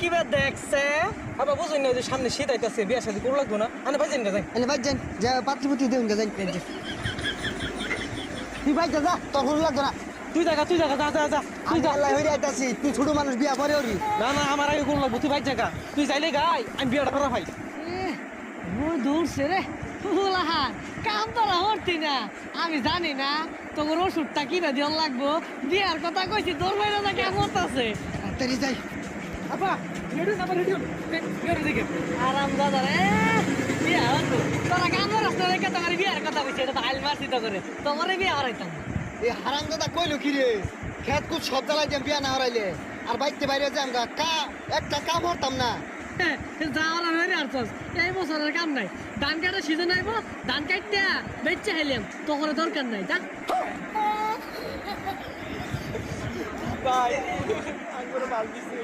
কিবা দেখছে আবার বুঝুন না যে সামনে শীত আইতাছে বিয়া শাদী করো লাগবো না আনে ভাই যাই এনে ভাই যান যা পাত্রপতি দেউন যাই তুই ভাই যা তোর হল লাগতো না তুই জায়গা যা যা যা তুই যা আল্লাহ হইরে আইতাছি তুই ছোট মানুষ বিয়া পরে ওরি না না আমার আগে করো লাগবো তুই ভাই জায়গা তুই যাইলে গাই আমি বিয়াটা করা ভাই দূরছে রে ফুলাহান কাম তোরা হরতি না আমি জানি না তোর ওষুধটা কিনে দিয়ে লাগবো বিয়ার কথা কইছি তোর বাইরে না কেমন আছে তাড়াতাড়ি যাই আপা রেডি না রেডি রেডি দেখে আরাম দাদা রে বিয়া হতো তোরা কাম রাস্তা রেখে তোমার বিয়ার কথা কইছি এটা তো আইল মারছি তো করে তোমারে বিয়া হরাইতাম এই হারামজাদা কইলো কি রে খেত কুত সব জ্বালাই দিম বিয়া না হরাইলে আর বাইতে বাইরে যাম গা একটা কাম হরতাম না যাওয়ার হয়ে আর এই বছরের কাম নাই ধান কাটার সিজন আইব ধান কাটতে বেচে হেলিয়াম তোর দরকার নাই যা ভাই আমি বাল দিছি